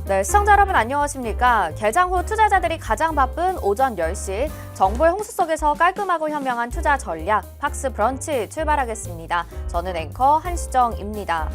네, 시청자 여러분 안녕하십니까? 개장 후 투자자들이 가장 바쁜 오전 10시 정보의 홍수 속에서 깔끔하고 현명한 투자 전략 팍스 브런치 출발하겠습니다. 저는 앵커 한시정입니다.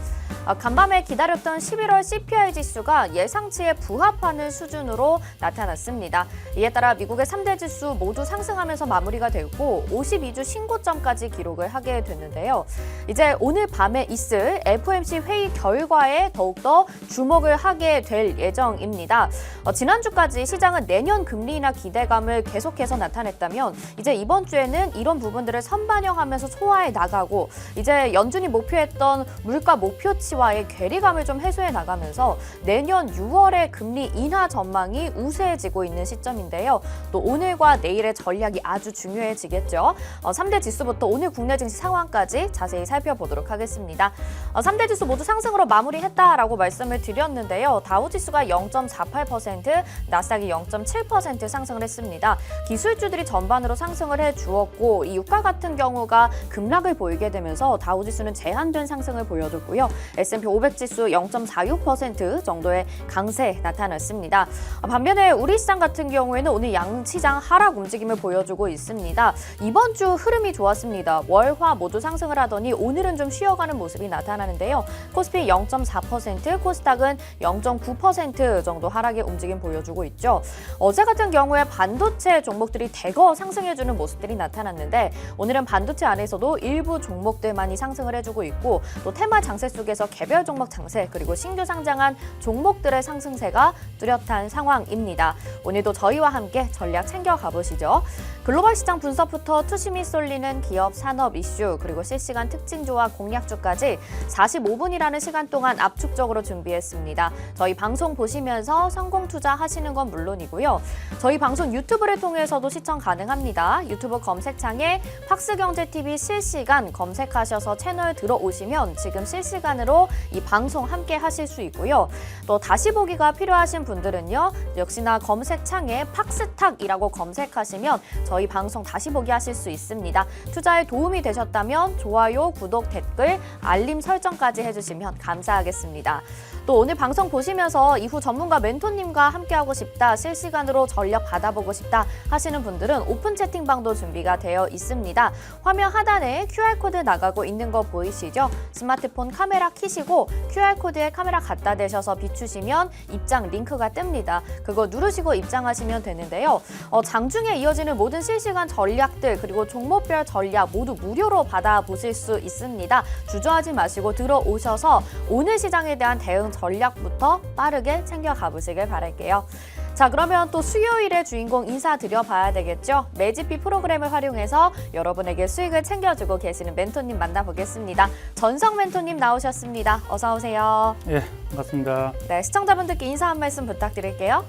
간밤에 기다렸던 11월 CPI 지수가 예상치에 부합하는 수준으로 나타났습니다. 이에 따라 미국의 3대 지수 모두 상승하면서 마무리가 되고 52주 신고점까지 기록을 하게 됐는데요. 이제 오늘 밤에 있을 FOMC 회의 결과에 더욱더 주목을 하게 될 예정입니다. 지난주까지 시장은 내년 금리 인하 기대감을 계속해서 나타냈다면 이제 이번 주에는 이런 부분들을 선반영하면서 소화해 나가고 이제 연준이 목표했던 물가 목표치와의 괴리감을 좀 해소해 나가면서 내년 6월의 금리 인하 전망이 우세해지고 있는 시점인데요. 또 오늘과 내일의 전략이 아주 중요해지겠죠. 3대 지수부터 오늘 국내 증시 상황까지 자세히 살펴보도록 하겠습니다. 3대 지수 모두 상승으로 마무리했다라고 말씀을 드렸는데요. 다우지수가 0.48%, 나스닥이 0.7% 상승을 했습니다. 기술주들이 전반으로 상승을 해주었고 이 유가 같은 경우가 급락을 보이게 되면서 다우지수는 제한된 상승을 보여줬고요. S&P 500 지수 0.46% 정도의 강세 나타났습니다. 반면에 우리 시장 같은 경우에는 오늘 양시장 하락 움직임을 보여주고 있습니다. 이번 주 흐름이 좋았습니다. 월, 화 모두 상승을 하더니 오늘은 좀 쉬어가는 모습이 나타나는데요. 코스피 0.4%, 코스닥은 0.9% 정도 하락의 움직임 보여주고 있죠. 어제 같은 경우에 반도체 종목들이 대거 상승해주는 모습들이 나타났는데 오늘은 반도체 안에서도 일부 종목들만이 상승을 해주고 있고 또 테마 장세 속에서 개별 종목 장세 그리고 신규 상장한 종목들의 상승세가 뚜렷한 상황입니다. 오늘도 저희와 함께 전략 챙겨가 보시죠. 글로벌 시장 분석부터 투심이 쏠리는 기업 산업 이슈 그리고 실시간 특징주와 공략주까지 45분이라는 시간 동안 압축적으로 준비했습니다. 저희 방송 보시면서 성공 투자하시는 건 물론이고요. 저희 방송 유튜브를 통해서도 시청 가능합니다. 유튜브 검색창에 팍스경제TV 실시간 검색하셔서 채널 들어오시면 지금 실시간으로 이 방송 함께 하실 수 있고요. 또 다시 보기가 필요하신 분들은요. 역시나 검색창에 팍스탁이라고 검색하시면 저희 방송 다시 보기 하실 수 있습니다. 투자에 도움이 되셨다면 좋아요, 구독, 댓글, 알림 설정까지 해주시면 감사하겠습니다. 또 오늘 방송 보시면서 이후 전문가 멘토님과 함께하고 싶다, 실시간으로 전략 받아보고 싶다 하시는 분들은 오픈 채팅방도 준비가 되어 있습니다. 화면 하단에 QR코드 나가고 있는 거 보이시죠? 스마트폰 카메라 켜시고 QR코드에 카메라 갖다 대셔서 비추시면 입장 링크가 뜹니다. 그거 누르시고 입장하시면 되는데요. 장중에 이어지는 모든 실시간 전략들 그리고 종목별 전략 모두 무료로 받아보실 수 있습니다. 주저하지 마시고 들어오셔서 오늘 시장에 대한 대응 전략부터 빠르게 챙겨가 보시길 바랄게요. 자, 그러면 또 수요일의 주인공 인사드려 봐야 되겠죠? 매지피 프로그램을 활용해서 여러분에게 수익을 챙겨주고 계시는 멘토님 만나보겠습니다. 전성 멘토님 나오셨습니다. 어서 오세요. 예, 반갑습니다. 네, 시청자분들께 인사 한 말씀 부탁드릴게요.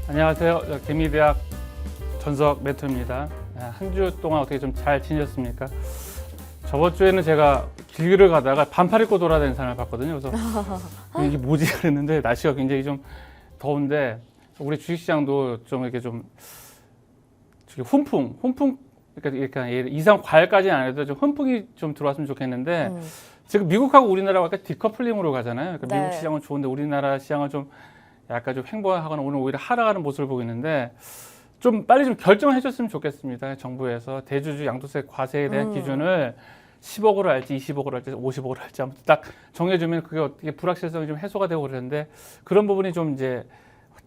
안녕하세요. 개미대학 전석 멘토입니다. 한 주 동안 어떻게 좀 잘 지내셨습니까? 저번 주에는 제가 길을 가다가 반팔 입고 돌아다니는 사람을 봤거든요. 그래서 이게 뭐지 그랬는데 날씨가 굉장히 좀 더운데 우리 주식시장도 좀 이렇게 좀 훈풍 그러니까 이상 과열까지는 안 해도 좀 훈풍이 좀 들어왔으면 좋겠는데 지금 미국하고 우리나라가 약간 디커플링으로 가잖아요. 그러니까 네. 미국 시장은 좋은데 우리나라 시장은 좀 약간 좀 횡보하거나 오늘 오히려 하락하는 모습을 보고 있는데 좀 빨리 좀 결정을 해줬으면 좋겠습니다. 정부에서 대주주 양도세 과세에 대한 기준을 10억으로 할지 20억으로 할지 50억으로 할지 아무튼 딱 정해주면 그게 어떻게 불확실성이 좀 해소가 되고 그러는데 그런 부분이 좀 이제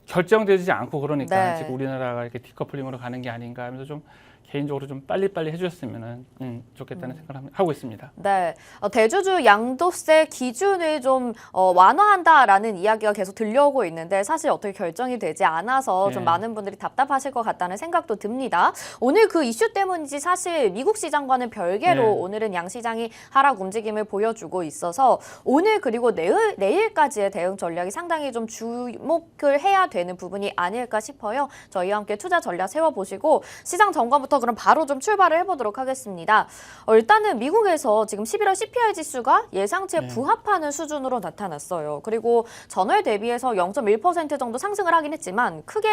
결정되지 않고 그러니까 네. 지금 우리나라가 이렇게 디커플링으로 가는 게 아닌가 하면서 좀 개인적으로 좀 빨리빨리 해주셨으면 좋겠다는 생각을 하고 있습니다. 네, 대주주 양도세 기준을 좀 완화한다라는 이야기가 계속 들려오고 있는데 사실 어떻게 결정이 되지 않아서 좀 많은 분들이 답답하실 것 같다는 생각도 듭니다. 오늘 그 이슈 때문인지 사실 미국 시장과는 별개로 오늘은 양시장이 하락 움직임을 보여주고 있어서 오늘 그리고 내일까지의 대응 전략이 상당히 좀 주목을 해야 되는 부분이 아닐까 싶어요. 저희와 함께 투자 전략 세워보시고 시장 전반부터 그럼 바로 좀 출발을 해보도록 하겠습니다. 일단은 미국에서 지금 11월 CPI 지수가 예상치에 부합하는 수준으로 나타났어요. 그리고 전월 대비해서 0.1% 정도 상승을 하긴 했지만 크게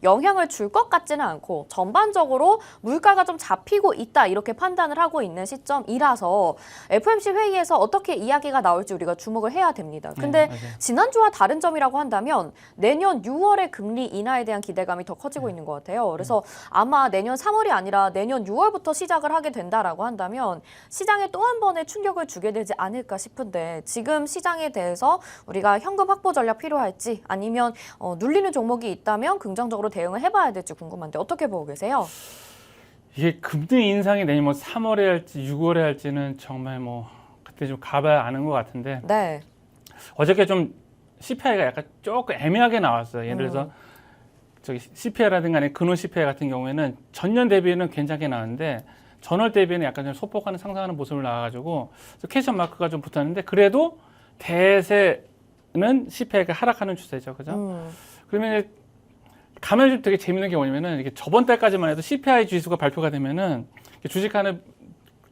영향을 줄 것 같지는 않고 전반적으로 물가가 좀 잡히고 있다 이렇게 판단을 하고 있는 시점이라서 FOMC 회의에서 어떻게 이야기가 나올지 우리가 주목을 해야 됩니다. 근데 지난주와 다른 점이라고 한다면 내년 6월의 금리 인하에 대한 기대감이 더 커지고 있는 것 같아요. 그래서 아마 내년 3월이 아니라 내년 6월부터 시작을 하게 된다라고 한다면 시장에 또 한 번의 충격을 주게 되지 않을까 싶은데 지금 시장에 대해서 우리가 현금 확보 전략 필요할지 아니면 눌리는 종목이 있다면 긍정적으로 대응을 해봐야 될지 궁금한데 어떻게 보고 계세요? 이게 금리 인상이 내년 뭐 3월에 할지 6월에 할지는 정말 뭐 그때 좀 가봐야 아는 것 같은데 네. 어저께 좀 CPI가 약간 조금 애매하게 나왔어요. 예를 들어서 저기 CPI라든가 아니면 근원 CPI 같은 경우에는 전년 대비는 괜찮게 나왔는데 전월 대비는 약간 좀 소폭하는 상승하는 모습을 나와가지고 퀘스천 마크가 좀 붙었는데 그래도 대세는 CPI가 하락하는 추세죠, 그죠? 그러면 가면 좀 되게 재밌는 게 뭐냐면은 이게 저번 달까지만 해도 CPI 지수가 발표가 되면은 주식하는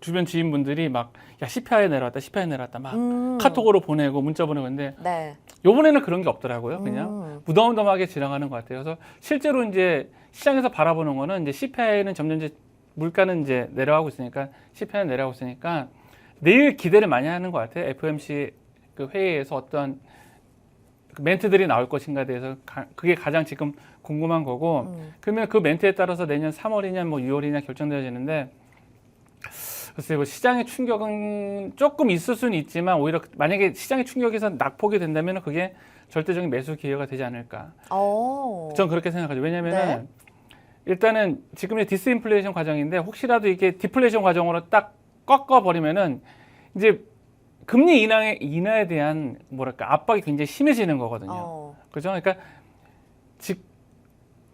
주변 지인분들이 막 야 CPI 내려왔다, CPI 내려왔다 막 카톡으로 보내고 문자 보내고 근데 네. 요번에는 그런 게 없더라고요. 그냥 무덤덤하게 지나가는 것 같아요. 그래서 실제로 이제 시장에서 바라보는 거는 이제 CPI는 점점 이제 물가는 이제 내려가고 있으니까 CPI는 내려가고 있으니까 내일 기대를 많이 하는 것 같아요. FOMC 그 회의에서 어떤 그 멘트들이 나올 것인가에 대해서 그게 가장 지금 궁금한 거고 그러면 그 멘트에 따라서 내년 3월이냐 뭐 6월이냐 결정되어지는데 글쎄요, 뭐 시장의 충격은 조금 있을 수는 있지만 오히려 만약에 시장의 충격에서 낙폭이 된다면 그게 절대적인 매수 기회가 되지 않을까. 전 그렇게 생각하죠. 왜냐하면 네. 일단은 지금의 디스인플레이션 과정인데 혹시라도 이게 디플레이션 과정으로 딱 꺾어버리면은 이제 금리 인하에 대한 뭐랄까 압박이 굉장히 심해지는 거거든요. 그죠? 그러니까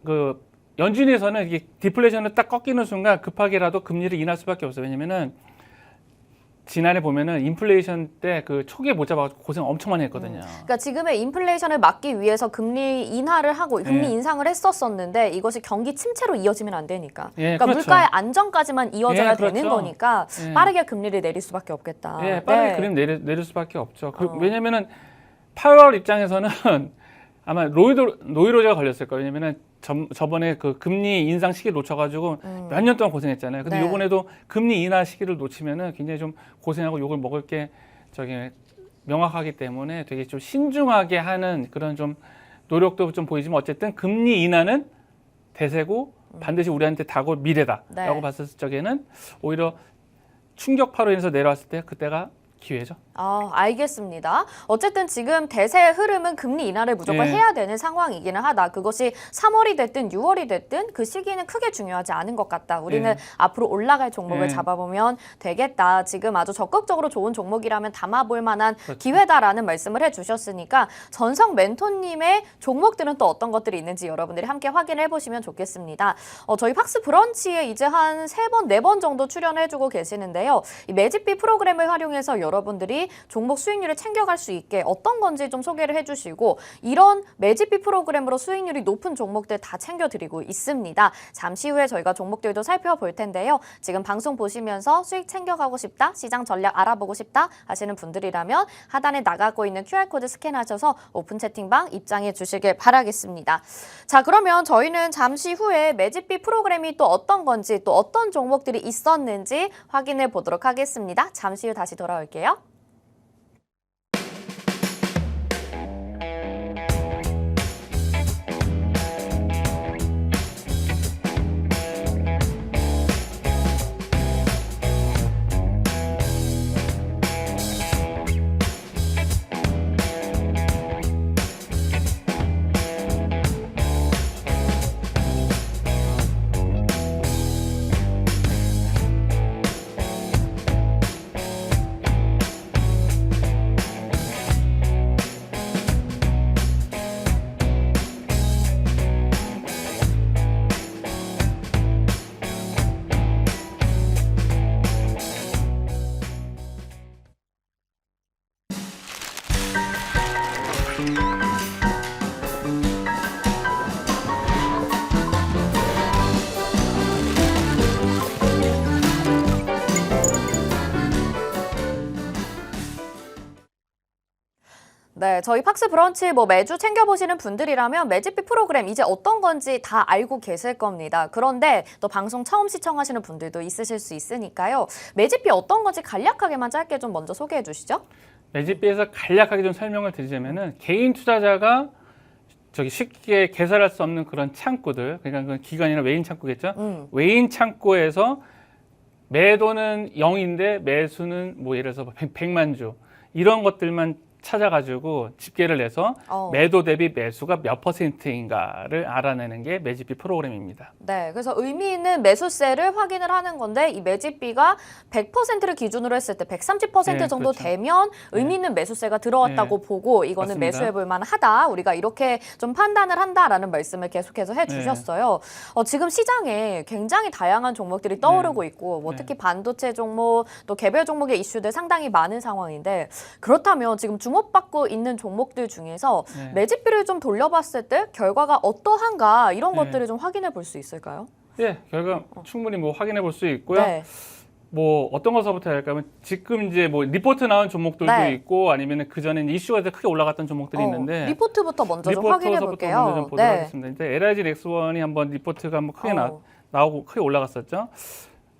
그 연준에서는 이게 디플레이션을 딱 꺾이는 순간 급하게라도 금리를 인할 수밖에 없어요. 왜냐면은 지난해 보면은 인플레이션 때 그 초기에 못 잡아가지고 고생 엄청 많이 했거든요. 그러니까 지금의 인플레이션을 막기 위해서 금리 인하를 하고 금리 인상을 했었었는데 이것이 경기 침체로 이어지면 안 되니까. 그러니까 그렇죠. 물가의 안정까지만 이어져야 그렇죠. 되는 거니까 빠르게 금리를 내릴 수밖에 없겠다. 빠르게 금리 내릴 수밖에 없죠. 왜냐면은 파월 입장에서는 아마 노이로제가 걸렸을 거예요. 왜냐면은 저번에 그 금리 인상 시기를 놓쳐가지고 몇 년 동안 고생했잖아요. 근데 이번에도 금리 인하 시기를 놓치면은 굉장히 좀 고생하고 욕을 먹을 게 저기 명확하기 때문에 되게 좀 신중하게 하는 그런 좀 노력도 좀 보이지만 어쨌든 금리 인하는 대세고 반드시 우리한테 다가올 미래다라고 봤을 적에는 오히려 충격파로 인해서 내려왔을 때 그때가 기회죠. 알겠습니다. 어쨌든 지금 대세의 흐름은 금리 인하를 무조건 해야 되는 상황이기는 하다. 그것이 3월이 됐든 6월이 됐든 그 시기는 크게 중요하지 않은 것 같다. 우리는 앞으로 올라갈 종목을 잡아보면 되겠다. 지금 아주 적극적으로 좋은 종목이라면 담아볼 만한 기회다라는 말씀을 해주셨으니까 전성 멘토님의 종목들은 또 어떤 것들이 있는지 여러분들이 함께 확인해 보시면 좋겠습니다. 저희 팍스 브런치에 이제 한 3번, 4번 정도 출연해주고 계시는데요. 이 매집비 프로그램을 활용해서 여러분들이 종목 수익률을 챙겨갈 수 있게 어떤 건지 좀 소개를 해주시고 이런 매집비 프로그램으로 수익률이 높은 종목들 다 챙겨드리고 있습니다. 잠시 후에 저희가 종목들도 살펴볼 텐데요. 지금 방송 보시면서 수익 챙겨가고 싶다, 시장 전략 알아보고 싶다 하시는 분들이라면 하단에 나가고 있는 QR코드 스캔하셔서 오픈 채팅방 입장해 주시길 바라겠습니다. 자, 그러면 저희는 잠시 후에 매집비 프로그램이 또 어떤 건지 또 어떤 종목들이 있었는지 확인해 보도록 하겠습니다. 잠시 후 다시 돌아올게요. 네, 저희 팍스 브런치 매주 챙겨보시는 분들이라면 매집비 프로그램 이제 어떤 건지 다 알고 계실 겁니다. 그런데 또 방송 처음 시청하시는 분들도 있으실 수 있으니까요. 매집비 어떤 건지 간략하게만 짧게 좀 먼저 소개해 주시죠. 매집비에서 간략하게 좀 설명을 드리자면은 개인 투자자가 쉽게 개설할 수 없는 그런 창구들, 그러니까 그 기관이나 외인 창구겠죠. 외인 창구에서 매도는 0인데 매수는 예를 들어서 100만 주 이런 것들만 찾아가지고 집계를 내서 매도 대비 매수가 몇 %인가를 알아내는 게 매집비 프로그램입니다. 네, 그래서 의미 있는 매수세를 확인을 하는 건데 이 매집비가 100%를 기준으로 했을 때 130% 네, 정도 그렇죠. 되면 의미 있는 매수세가 들어왔다고 보고 이거는 맞습니다. 매수해볼 만하다. 우리가 이렇게 좀 판단을 한다라는 말씀을 계속해서 해주셨어요. 지금 시장에 굉장히 다양한 종목들이 떠오르고 있고 특히 반도체 종목 또 개별 종목의 이슈들 상당히 많은 상황인데 그렇다면 지금 주목받고 있는 종목들 중에서 매집비를 좀 돌려봤을 때 결과가 어떠한가 이런 것들을 좀 확인해 볼 수 있을까요? 네, 결과 충분히 확인해 볼 수 있고요. 네. 어떤 것서부터 할까 하면 지금 이제 리포트 나온 종목들도 있고 아니면 그 전에 이슈가 크게 올라갔던 종목들이 있는데 리포트부터 먼저 좀 확인해 볼게요. 먼저 좀 보도록 하겠습니다. 이제 LIG 넥스원이 한번 리포트가 한번 크게 나오고 크게 올라갔었죠.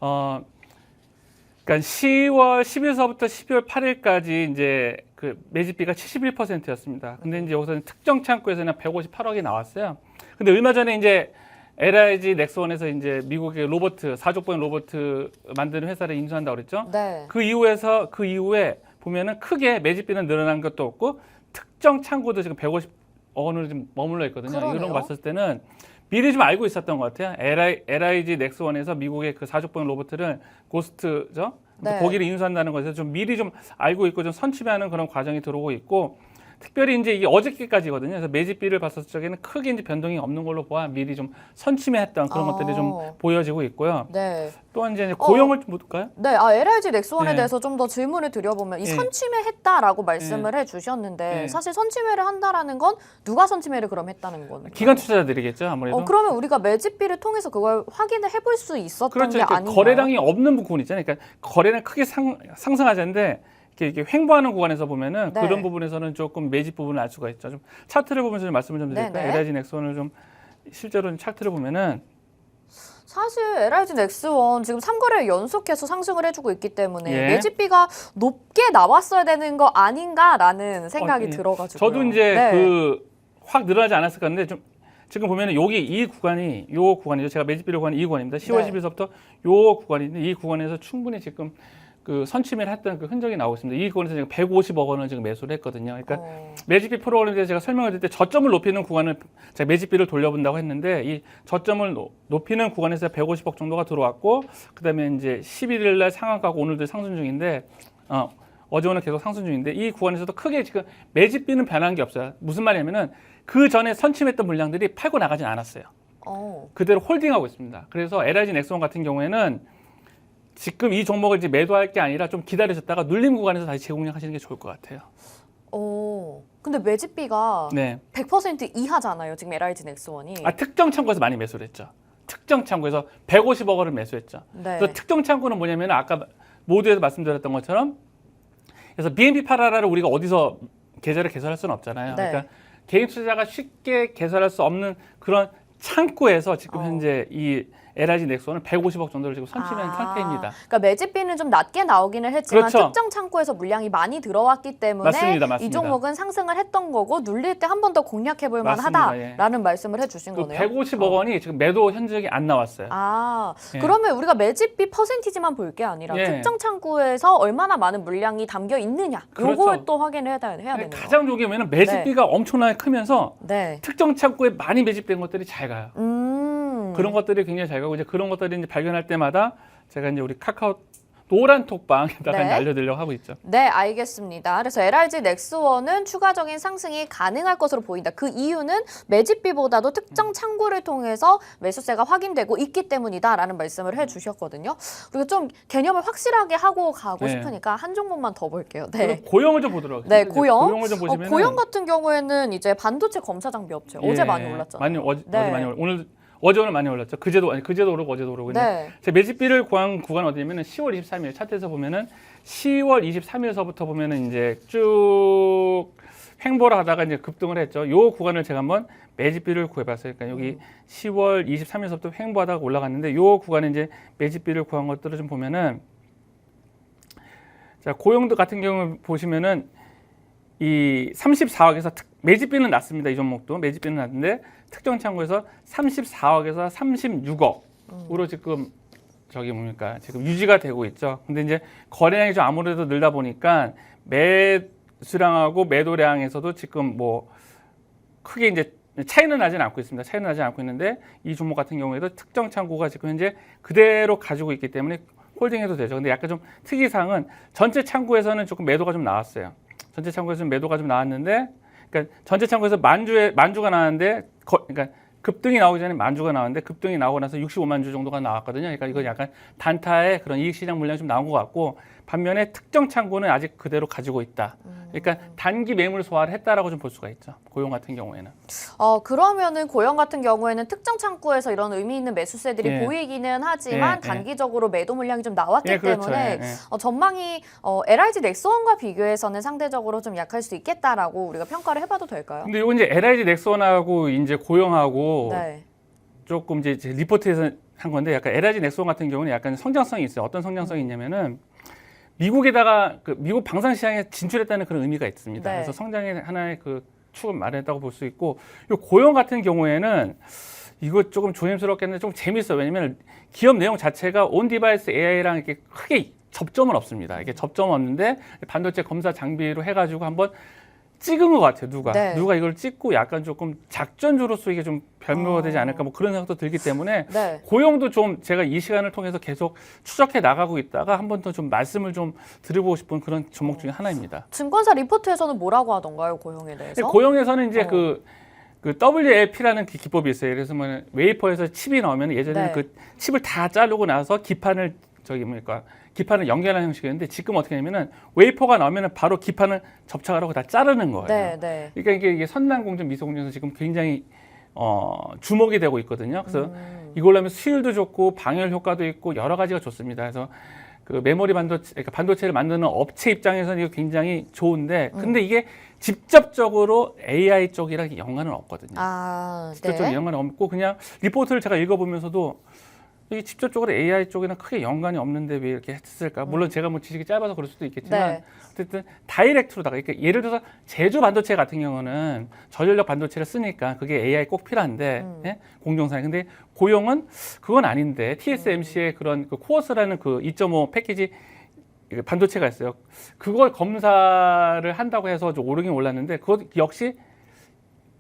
그러니까 10월 10일서부터 12월 8일까지 이제 그 매집비가 71%였습니다. 근데 이제 여기서는 특정 창구에서는 158억이 나왔어요. 근데 얼마 전에 이제 LIG 넥스원에서 이제 미국의 로버트, 사족보행 로버트 만드는 회사를 인수한다고 그랬죠. 네. 그 이후에 보면은 크게 매집비는 늘어난 것도 없고 특정 창구도 지금 150억 원으로 좀 머물러 있거든요. 그러네요. 이런 거 봤을 때는 미리 좀 알고 있었던 것 같아요. LIG 넥스원에서 미국의 그 사족보행 로버트를 고스트죠. 거기를 인수한다는 것에서 좀 미리 좀 알고 있고 좀 선취하는 그런 과정이 들어오고 있고 특별히 이제 이게 어저께까지거든요. 그래서 매집비를 봤을 적에는 크게 이제 변동이 없는 걸로 보아 미리 좀 선취했던 그런 것들이 좀 보여지고 있고요. 네. 또한 이제 고용을 좀 볼까요? 네, LIG 넥스원에 대해서 좀 더 질문을 드려보면 이 선취매했다라고 말씀을 해주셨는데 사실 선취매를 한다라는 건 누가 선취매를 그럼 했다는 건가요? 기관 투자자들이겠죠, 아무래도. 그러면 우리가 매집비를 통해서 그걸 확인을 해볼 수 있었던 그렇죠. 게 그러니까 아닌가요? 거래량이 없는 부분 있잖아요. 그러니까 거래량 크게 상승하지 않는데 이렇게 횡보하는 구간에서 보면은 그런 부분에서는 조금 매집 부분을 알 수가 있죠. 좀 차트를 보면서 좀 말씀을 좀 드릴까요? LIG 넥스원을 좀 실제로 차트를 보면은 사실 LIG 넥스원 지금 3거래를 연속해서 상승을 해주고 있기 때문에 매집비가 높게 나왔어야 되는 거 아닌가라는 생각이 들어가지고요. 저도 이제 확 늘어나지 않았을 건데 좀 지금 보면은 여기 이 구간이죠. 제가 매집비를 구한 이 구간입니다. 10월 10일서부터 요 구간인데 이 구간에서 충분히 지금 그 선취매를 했던 그 흔적이 나오고 있습니다. 이 구간에서 지금 150억 원을 지금 매수를 했거든요. 그러니까 매집비 프로그램에 대해서 제가 설명을 드릴 때 저점을 높이는 구간을 제가 매집비를 돌려본다고 했는데 이 저점을 높이는 구간에서 150억 정도가 들어왔고 그다음에 이제 11일 날 상한가고 오늘도 상승 중인데 어제 오늘 계속 상승 중인데 이 구간에서도 크게 지금 매집비는 변한 게 없어요. 무슨 말이냐면은 그 전에 선취했던 물량들이 팔고 나가진 않았어요. 그대로 홀딩하고 있습니다. 그래서 LIG 넥스원 같은 경우에는 지금 이 종목을 이제 매도할 게 아니라 좀 기다리셨다가 눌림 구간에서 다시 재공략하시는 게 좋을 것 같아요. 근데 매집비가 네. 100% 이하잖아요. 지금 LIG 넥스원이. 특정 창구에서 많이 매수를 했죠. 특정 창구에서 150억 원을 매수했죠. 그래서 특정 창구는 뭐냐면 아까 모두에서 말씀드렸던 것처럼 그래서 BNP 파라라를 우리가 어디서 계좌를 개설할 수는 없잖아요. 그러니까 개인 투자자가 쉽게 개설할 수 없는 그런 창구에서 지금 현재 이 LIG 넥스원은 150억 정도를 지금 선취한 상태입니다. 그러니까 매집비는 좀 낮게 나오기는 했지만 그렇죠. 특정 창구에서 물량이 많이 들어왔기 때문에 맞습니다. 이 종목은 상승을 했던 거고 눌릴 때 한 번 더 공략해볼 만하다라는 말씀을 해주신 거네요. 150억 원이 지금 매도 현적이 안 나왔어요. 그러면 우리가 매집비 퍼센티지만 볼 게 아니라 특정 창구에서 얼마나 많은 물량이 담겨 있느냐 요걸 또 확인을 해야 되네요. 가장 좋은 게 뭐냐면 매집비가 엄청나게 크면서 특정 창구에 많이 매집된 것들이 잘 가요. 그런 것들이 굉장히 잘 가고 이제 그런 것들이 이제 발견할 때마다 제가 이제 우리 카카오 노란 톡방에다가 알려드리려고 하고 있죠. 네, 알겠습니다. 그래서 LIG 넥스원은 추가적인 상승이 가능할 것으로 보인다. 그 이유는 매집비보다도 특정 창구를 통해서 매수세가 확인되고 있기 때문이다라는 말씀을 해주셨거든요. 그리고 좀 개념을 확실하게 하고 가고 싶으니까 한 종목만 더 볼게요. 고용을 좀 보도록 하겠습니다. 네, 고용을 좀 보시면 고용 같은 경우에는 이제 반도체 검사 장비 업체 어제 많이 올랐잖아요. 어제 많이 오늘 어제 오늘 많이 올랐죠. 그제도 오르고 어제도 오르고. 제 매집비를 구한 구간 어디냐면은 10월 23일 차트에서 보면은 10월 23일서부터 보면은 이제 쭉 횡보를 하다가 이제 급등을 했죠. 요 구간을 제가 한번 매집비를 구해봤어요. 그러니까 여기 10월 23일서부터 횡보하다가 올라갔는데 요 구간에 이제 매집비를 구한 것들을 좀 보면은 자, 고용도 같은 경우 보시면은 이 34억에서 매집비는 낮습니다. 이 종목도 매집비는 낮은데 특정 창구에서 34억에서 36억으로 지금 저기 뭡니까 지금 유지가 되고 있죠. 근데 이제 거래량이 좀 아무래도 늘다 보니까 매수량하고 매도량에서도 지금 뭐 크게 이제 차이는 나지는 않고 있습니다. 차이는 나지 않고 있는데 이 종목 같은 경우에도 특정 창구가 지금 현재 그대로 가지고 있기 때문에 홀딩해도 되죠. 근데 약간 좀 특이사항은 전체 창구에서는 조금 매도가 좀 나왔어요. 전체 창구에서는 매도가 좀 나왔는데, 그러니까 전체 창구에서 만주가 나왔는데, 그러니까 급등이 나오기 전에 만주가 나왔는데 급등이 나오고 나서 65만 주 정도가 나왔거든요. 그러니까 이거 약간 단타의 그런 이익 시장 물량이 좀 나온 것 같고, 반면에 특정 창구는 아직 그대로 가지고 있다. 그러니까 단기 매물 소화를 했다라고 좀 볼 수가 있죠. 고용 같은 경우에는. 그러면은 고용 같은 경우에는 특정 창구에서 이런 의미 있는 매수세들이 예. 보이기는 하지만 예, 단기적으로 매도 물량이 좀 나왔기 예, 그렇죠. 때문에 예, 예. 전망이 LIG 넥스원과 비교해서는 상대적으로 좀 약할 수 있겠다라고 우리가 평가를 해봐도 될까요? 근데 이거 이제 LIG 넥스원하고 이제 고용하고 네. 조금 이제 제 리포트에서 한 건데 약간 LIG 넥스원 같은 경우는 약간 성장성이 있어요. 어떤 성장성이 있냐면은 미국에다가 그 미국 방산 시장에 진출했다는 그런 의미가 있습니다. 네. 그래서 성장의 하나의 그 축을 마련했다고 볼 수 있고, 이 고용 같은 경우에는 이거 조금 조심스럽겠는데 좀 재밌어요. 왜냐면 기업 내용 자체가 온 디바이스 AI랑 이렇게 크게 접점은 없습니다. 이게 접점은 없는데 반도체 검사 장비로 해가지고 한번 찍은 것 같아요. 누가 이걸 찍고 약간 조금 작전주로서 이게 좀 변모가 되지 않을까 뭐 그런 생각도 들기 때문에 네. 고용도 좀 제가 이 시간을 통해서 계속 추적해 나가고 있다가 한 번 더 좀 말씀을 좀 드려보고 싶은 그런 종목 중에 하나입니다. 증권사 리포트에서는 뭐라고 하던가요, 고용에 대해서? 고용에서는 이제 그 WLP라는 기법이 있어요. 그래서 뭐 웨이퍼에서 칩이 나오면 예전에는 네. 그 칩을 다 자르고 나서 기판을 기판을 연결하는 형식이었는데 지금 어떻게 하냐면은 웨이퍼가 나오면은 바로 기판을 접착을 하고 다 자르는 거예요. 네. 그러니까 이게 선남공정, 미소공정에서 지금 굉장히 주목이 되고 있거든요. 그래서 이걸로 하면 수율도 좋고 방열 효과도 있고 여러 가지가 좋습니다. 그래서 그 메모리 반도체, 그러니까 반도체를 만드는 업체 입장에서는 이거 굉장히 좋은데, 근데 이게 직접적으로 AI 쪽이랑 연관은 없거든요. 직접적으로 네. 연관은 없고 그냥 리포트를 제가 읽어보면서도 이게 직접적으로 AI 쪽이랑 크게 연관이 없는데 왜 이렇게 했을까? 물론 제가 뭐 지식이 짧아서 그럴 수도 있겠지만 네. 어쨌든 다이렉트로다가 그러니까 예를 들어서 제조 반도체 같은 경우는 저전력 반도체를 쓰니까 그게 AI 꼭 필요한데 예? 공정상에 근데 고용은 그건 아닌데 TSMC의 그런 그 코어스라는 그 2.5 패키지 반도체가 있어요. 그걸 검사를 한다고 해서 좀 오르긴 올랐는데 그것 역시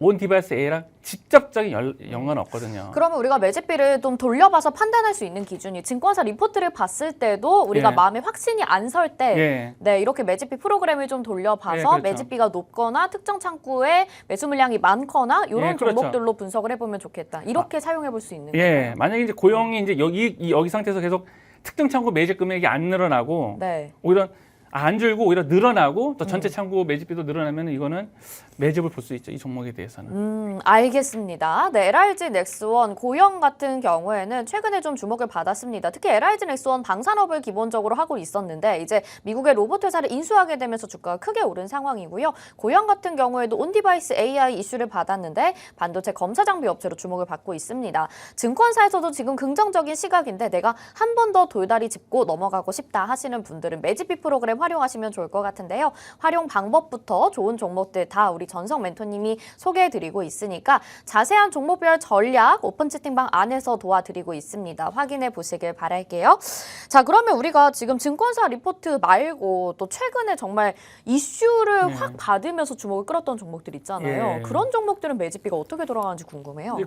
온 디바이스 A랑 직접적인 연관은 없거든요. 그러면 우리가 매집비를 좀 돌려봐서 판단할 수 있는 기준이 증권사 리포트를 봤을 때도 우리가 예. 마음에 확신이 안 설 때 예. 네, 이렇게 매집비 프로그램을 좀 돌려봐서 예, 그렇죠. 매집비가 높거나 특정 창구에 매수 물량이 많거나 이런 예, 그렇죠. 종목들로 분석을 해보면 좋겠다. 이렇게 사용해 볼 수 있는 예, 거예요. 만약에 이제 고용이 이제 여기 상태에서 계속 특정 창구 매집 금액이 안 늘어나고 네. 오히려 안 줄고 오히려 늘어나고 또 전체 창구 매집비도 늘어나면 이거는 매집을 볼 수 있죠. 이 종목에 대해서는. 알겠습니다. 네, LIG 넥스원 고용 같은 경우에는 최근에 좀 주목을 받았습니다. 특히 LIG 넥스원 방산업을 기본적으로 하고 있었는데 이제 미국의 로봇 회사를 인수하게 되면서 주가가 크게 오른 상황이고요. 고용 같은 경우에도 온디바이스 AI 이슈를 받았는데 반도체 검사 장비 업체로 주목을 받고 있습니다. 증권사에서도 지금 긍정적인 시각인데 내가 한 번 더 돌다리 짚고 넘어가고 싶다 하시는 분들은 매집비 프로그램 활용하시면 좋을 것 같은데요. 활용 방법부터 좋은 종목들 다 우리 전성 멘토님이 소개해드리고 있으니까 자세한 종목별 전략 오픈 채팅방 안에서 도와드리고 있습니다. 확인해 보시길 바랄게요. 자, 그러면 우리가 지금 증권사 리포트 말고 또 최근에 정말 이슈를 확 받으면서 주목을 끌었던 종목들 있잖아요. 예. 그런 종목들은 매집비가 어떻게 돌아가는지 궁금해요.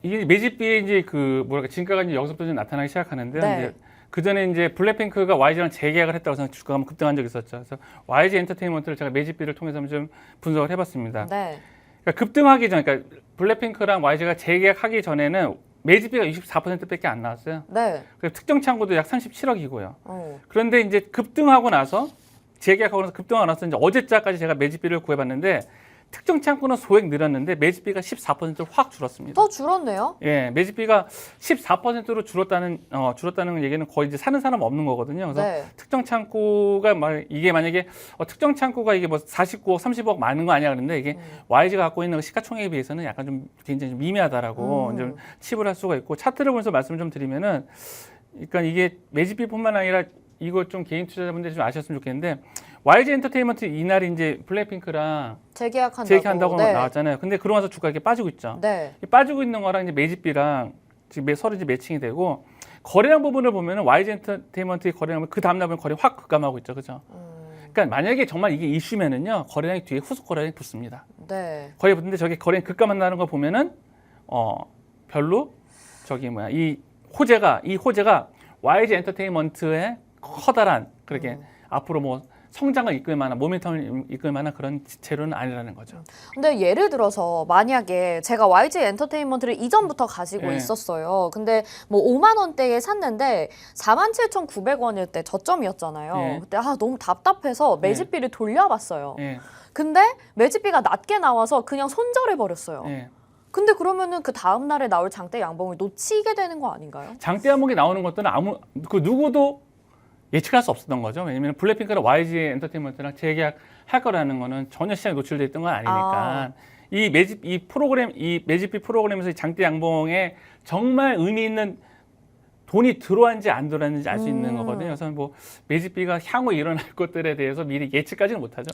이게 매집비에 이제 그 뭐랄까 진가가 이제 여기서부터 좀 나타나기 시작하는데요. 네. 이제 그 전에 이제 블랙핑크가 YG랑 재계약을 했다고 해서 주가가 한번 급등한 적이 있었죠. 그래서 YG 엔터테인먼트를 제가 매집비를 통해서 좀 분석을 해봤습니다. 네. 그러니까 급등하기 전, 그러니까 블랙핑크랑 YG가 재계약하기 전에는 매집비가 64%밖에 안 나왔어요. 네. 그리고 특정 창구도 약 37억이고요. 어. 그런데 이제 급등하고 나서 재계약하고 나서 급등하고 나서 이제 어제자까지 제가 매집비를 구해봤는데 특정 창구는 소액 늘었는데 매집비가 14%로 확 줄었습니다. 더 줄었네요. 예, 매집비가 14%로 줄었다는 얘기는 거의 이제 사는 사람 없는 거거든요. 그래서 네. 특정 창구가 이게 만약에 특정 창구가 이게 뭐 49억, 30억 많은 거 아니야 그런데 이게 YG가 갖고 있는 시가총액에 비해서는 약간 좀 굉장히 좀 미미하다라고 좀 칩을 할 수가 있고 차트를 보면서 말씀을 좀 드리면은 그러니까 이게 매집비뿐만 아니라 이거 좀 개인 투자자분들이 좀 아셨으면 좋겠는데 YG 엔터테인먼트 이날이 이제 블랙핑크랑 재계약한다고 네. 나왔잖아요. 근데 그러고 나서 주가가 이렇게 빠지고 있죠. 네. 이 빠지고 있는 거랑 이제 매집비랑 지금 서로 이제 매칭이 되고 거래량 부분을 보면은 YG 엔터테인먼트의 거래량 그 다음 날 보면 거래 확 급감하고 있죠, 그죠? 그러니까 만약에 정말 이게 이슈면은요 거래량이 뒤에 후속 거래량이 붙습니다. 네. 거래 붙는데 저게 거래량 급감한다는 거 보면은 별로 이 호재가 YG 엔터테인먼트의 커다란 그렇게 앞으로 뭐 성장을 이끌 만한 모멘텀을 이끌 만한 그런 재료는 아니라는 거죠. 근데 예를 들어서 만약에 제가 YG 엔터테인먼트를 이전부터 가지고 네. 있었어요. 근데 뭐 5만 원대에 샀는데 47,900원일 때 저점이었잖아요. 네. 그때 너무 답답해서 매집비를 돌려봤어요. 예. 근데 매집비가 낮게 나와서 그냥 손절해 버렸어요. 예. 근데 그러면은 그 다음 날에 나올 장대 양봉을 놓치게 되는 거 아닌가요? 장대 한목이 나오는 것들은 누구도 예측할 수 없었던 거죠. 왜냐하면 블랙핑크랑 YG 엔터테인먼트랑 재계약할 거라는 거는 전혀 시장에 노출돼 있던 건 아니니까 이 매집비 프로그램에서 이 장대 양봉에 정말 의미 있는 돈이 들어왔는지 안 들어왔는지 알 수 있는 거거든요. 그래서 뭐 매집비가 향후 일어날 것들에 대해서 미리 예측까지는 못하죠.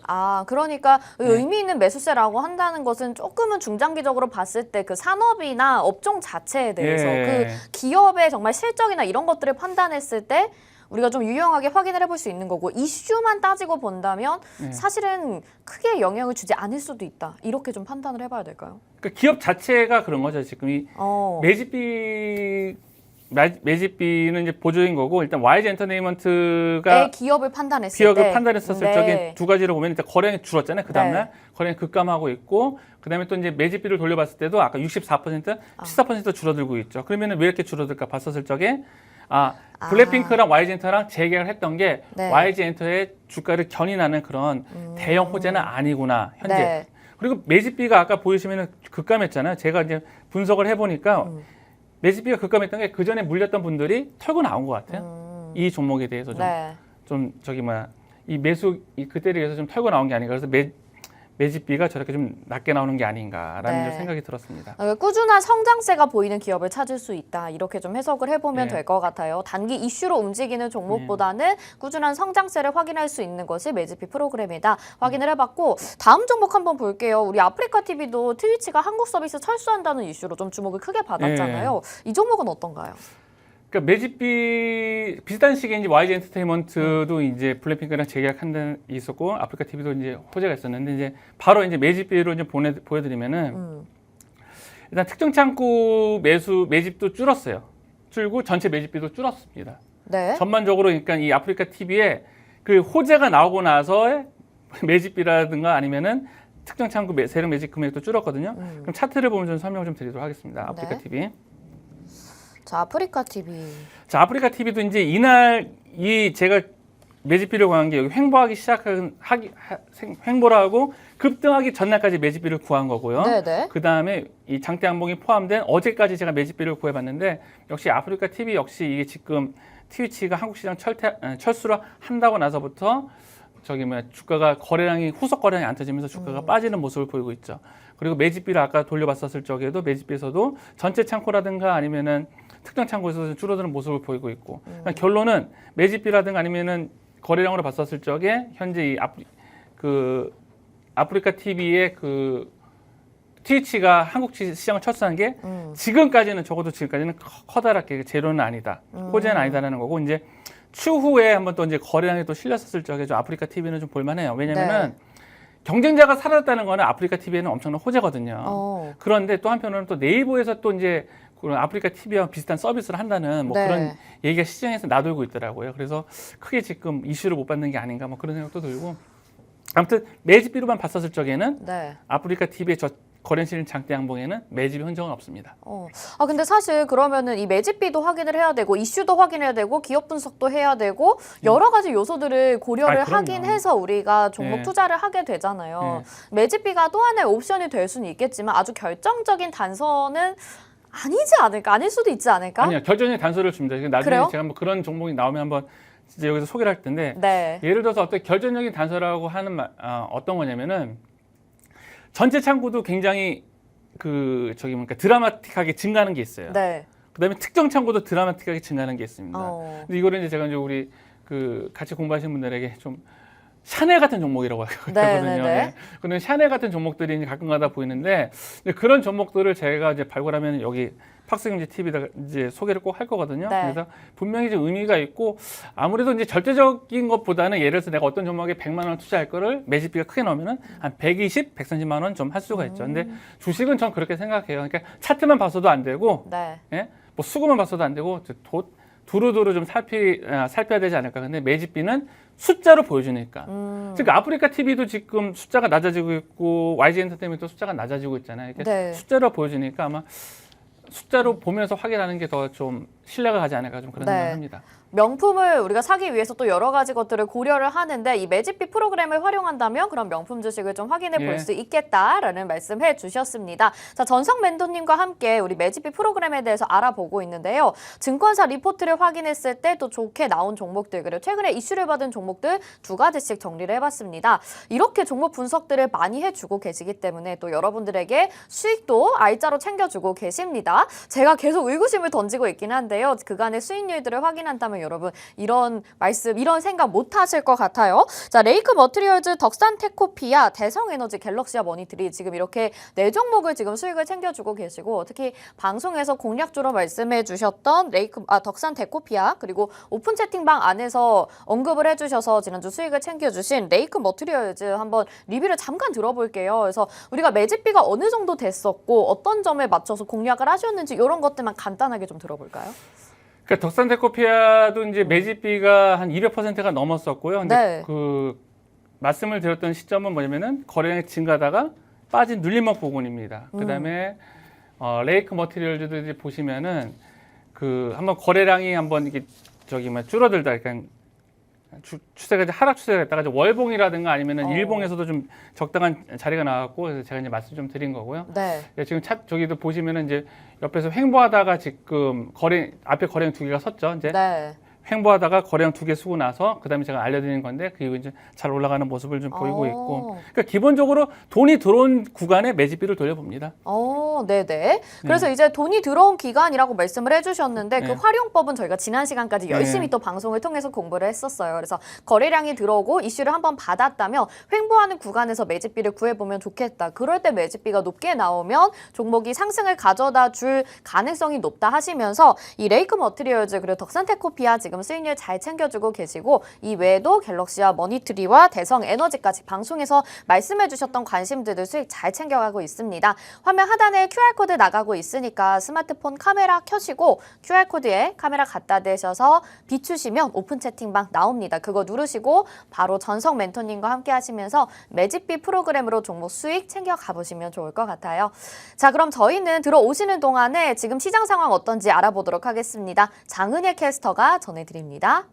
그러니까 의미 있는 매수세라고 한다는 것은 조금은 중장기적으로 봤을 때 그 산업이나 업종 자체에 대해서 예. 그 기업의 정말 실적이나 이런 것들을 판단했을 때 우리가 좀 유용하게 확인을 해볼 수 있는 거고 이슈만 따지고 본다면 사실은 크게 영향을 주지 않을 수도 있다. 이렇게 좀 판단을 해봐야 될까요? 그러니까 기업 자체가 그런 거죠. 지금 이 매집비는 이제 보조인 거고 일단 YG 엔터테인먼트가 기업을 판단했을 기업을 때 판단했었을 적에 두 가지로 보면 일단 거래량이 줄었잖아요. 그 다음날 거래량이 급감하고 있고 그다음에 또 이제 매집비를 돌려봤을 때도 아까 64%, 14% 줄어들고 있죠. 그러면은 왜 이렇게 줄어들까 봤었을 적에 블랙핑크랑 YG 엔터랑 재계약을 했던 게 YG 엔터의 주가를 견인하는 그런 대형 호재는 아니구나 현재. 네. 그리고 매집비가 아까 보시면은 급감했잖아요. 제가 이제 분석을 해보니까 매집비가 급감했던 게 그 전에 물렸던 분들이 털고 나온 것 같아요. 이 종목에 대해서 이 그때에 의해서 좀 털고 나온 게 아닌가. 그래서 매집비가 저렇게 좀 낮게 나오는 게 아닌가라는 좀 생각이 들었습니다. 꾸준한 성장세가 보이는 기업을 찾을 수 있다. 이렇게 좀 해석을 해보면 될 것 같아요. 단기 이슈로 움직이는 종목보다는 꾸준한 성장세를 확인할 수 있는 것이 매집비 프로그램이다. 확인을 해봤고 다음 종목 한번 볼게요. 우리 아프리카TV도 트위치가 한국 서비스 철수한다는 이슈로 좀 주목을 크게 받았잖아요. 이 종목은 어떤가요? 그러니까 매집비 비슷한 시기에 이제 YG 엔터테인먼트도 이제 블랙핑크랑 재계약한 데 있었고 아프리카TV도 이제 호재가 있었는데 이제 바로 이제 매집비로 이제 보여드리면은 일단 특정 창구 매집도 줄었어요. 줄고 전체 매집비도 줄었습니다. 네. 전반적으로 그러니까 이 아프리카TV에 그 호재가 나오고 나서의 매집비라든가 아니면은 특정 창구 세력 매집 금액도 줄었거든요. 그럼 차트를 보면 좀 설명 좀 드리도록 하겠습니다. 아프리카TV. 자, 아프리카TV. 자, 아프리카TV도 이제 이날 제가 매집비를 구한 게 여기 횡보를 하고 급등하기 전날까지 매집비를 구한 거고요. 네네. 그 다음에 이 장대 양봉이 포함된 어제까지 제가 매집비를 구해봤는데 역시 아프리카TV 역시 이게 지금 트위치가 한국 시장 철수를 한다고 나서부터 주가가 후속 거래량이 안 터지면서 주가가 빠지는 모습을 보이고 있죠. 그리고 매집비를 아까 돌려봤었을 적에도 매집비에서도 전체 창고라든가 아니면은 특정 창고에서 줄어드는 모습을 보이고 있고 그러니까 결론은 매집비라든가 아니면은 거래량으로 봤었을 적에 현재 이 아프리카TV의 트위치가 한국 시장을 철수한 게 지금까지는 커다랗게 제로는 아니다, 호재는 아니다라는 거고 이제 추후에 한번 또 이제 거래량이 또 실렸었을 적에 좀 아프리카TV는 좀 볼만해요. 왜냐면은 경쟁자가 사라졌다는 거는 아프리카TV에는 엄청난 호재거든요. 그런데 또 한편으로는 또 네이버에서 또 이제 아프리카TV와 비슷한 서비스를 한다는 그런 얘기가 시장에서 나돌고 있더라고요. 그래서 크게 지금 이슈를 못 받는 게 아닌가 그런 생각도 들고 아무튼 매집비로만 봤었을 적에는 아프리카TV의 거래 실린 장대 양봉에는 매집의 흔적은 없습니다. 근데 사실 그러면은 이 매집비도 확인을 해야 되고 이슈도 확인해야 되고 기업 분석도 해야 되고 여러 가지 요소들을 고려를 그럼요. 하긴 해서 우리가 종목 예. 투자를 하게 되잖아요. 예. 매집비가 또 하나의 옵션이 될 수는 있겠지만 아주 결정적인 단서는 아니지 않을까? 아닐 수도 있지 않을까? 아니요, 결정적인 단서를 줍니다. 나중에 그래요? 제가 뭐 그런 종목이 나오면 한번 진짜 여기서 소개를 할 텐데 네. 예를 들어서 어떤 결정적인 단서라고 하는 어떤 거냐면은 전체 창구도 굉장히 그러니까 드라마틱하게 증가하는 게 있어요. 네. 그다음에 특정 창구도 드라마틱하게 증가하는 게 있습니다. 근데 이거를 이제 제가 이제 우리 같이 공부하시는 분들에게 좀 샤넬 같은 종목이라고 하거든요. 네네네. 그런 샤넬 같은 종목들이 이제 가끔가다 보이는데 그런 종목들을 제가 이제 발굴하면 여기 팍스경제 TV에다 이제 소개를 꼭 할 거거든요. 네. 그래서 분명히 좀 의미가 있고 아무래도 이제 절대적인 것보다는 예를 들어서 내가 어떤 종목에 100만 원 투자할 거를 매집비가 크게 나오면은 한 120, 130만 원 좀 할 수가 있죠. 근데 주식은 전 그렇게 생각해요. 그러니까 차트만 봐서도 안 되고, 네. 예? 뭐 수급만 봐서도 안 되고 두루두루 좀 살펴야 되지 않을까. 근데 매집비는 숫자로 보여주니까. 그러니까 아프리카 TV도 지금 숫자가 낮아지고 있고 YG 엔터테인먼트도 숫자가 낮아지고 있잖아요. 이렇게 네. 숫자로 보여주니까 아마 숫자로 보면서 확인하는 게 더 좀 신뢰가 가지 않을까 좀 그런 네. 생각을 합니다. 명품을 우리가 사기 위해서 또 여러 가지 것들을 고려를 하는데 이 매집비 프로그램을 활용한다면 그런 명품 주식을 좀 확인해 볼 예. 수 있겠다라는 말씀해 주셨습니다. 자, 전성 멘토님과 함께 우리 매집비 프로그램에 대해서 알아보고 있는데요. 증권사 리포트를 확인했을 때 또 좋게 나온 종목들 그리고 최근에 이슈를 받은 종목들 두 가지씩 정리를 해봤습니다. 이렇게 종목 분석들을 많이 해주고 계시기 때문에 또 여러분들에게 수익도 알짜로 챙겨주고 계십니다. 제가 계속 의구심을 던지고 있긴 한데요. 그간의 수익률들을 확인한다면 여러분 이런 말씀, 이런 생각 못 하실 것 같아요. 자, 레이크 머티리얼즈, 덕산 테코피아, 대성에너지, 갤럭시아 머니트리 지금 이렇게 네 종목을 지금 수익을 챙겨주고 계시고 특히 방송에서 공략주로 말씀해 주셨던 덕산 테코피아 그리고 오픈 채팅방 안에서 언급을 해주셔서 지난주 수익을 챙겨주신 레이크 머티리얼즈 한번 리뷰를 잠깐 들어볼게요. 그래서 우리가 매집비가 어느 정도 됐었고 어떤 점에 맞춰서 공략을 하셨는지 이런 것들만 간단하게 좀 들어볼까요? 그러니까 덕산테코피아도 이제 매집비가 한 200%가 넘었었고요. 근데 네. 말씀을 드렸던 시점은 뭐냐면은 거래량이 증가하다가 빠진 눌림목 부분입니다. 그다음에 레이크 머티리얼즈도 이제 보시면은 한번 거래량이 한번 이게 줄어들다 그러니까 추세가 이제 하락 추세가 됐다가 이제 월봉이라든가 아니면은 일봉에서도 좀 적당한 자리가 나왔고 그래서 제가 이제 말씀 좀 드린 거고요. 네. 예, 지금 저기도 보시면은 이제 옆에서 횡보하다가 지금 앞에 거래량 두 개가 섰죠. 이제 네. 횡보하다가 거래량 두 개 쓰고 나서 그다음에 제가 알려드리는 건데 그 이후 이제 잘 올라가는 모습을 좀 보이고 있고. 그러니까 기본적으로 돈이 들어온 구간에 매집비를 돌려봅니다. 네네. 그래서 이제 돈이 들어온 기간이라고 말씀을 해주셨는데 그 네. 활용법은 저희가 지난 시간까지 열심히 또 방송을 통해서 공부를 했었어요. 그래서 거래량이 들어오고 이슈를 한번 받았다면 횡보하는 구간에서 매집비를 구해보면 좋겠다. 그럴 때 매집비가 높게 나오면 종목이 상승을 가져다 줄 가능성이 높다 하시면서 이 레이크 머티리얼즈 그리고 덕산테코피아 지금 수익률 잘 챙겨주고 계시고 이 외에도 갤럭시와 머니트리와 대성에너지까지 방송에서 말씀해 주셨던 관심들을 수익 잘 챙겨가고 있습니다. 화면 하단에 QR코드 나가고 있으니까 스마트폰 카메라 켜시고 QR코드에 카메라 갖다 대셔서 비추시면 오픈 채팅방 나옵니다. 그거 누르시고 바로 전성 멘토님과 함께 하시면서 매집비 프로그램으로 종목 수익 챙겨가 보시면 좋을 것 같아요. 자, 그럼 저희는 들어오시는 동안에 지금 시장 상황 어떤지 알아보도록 하겠습니다. 장은혜 캐스터가 전해드립니다.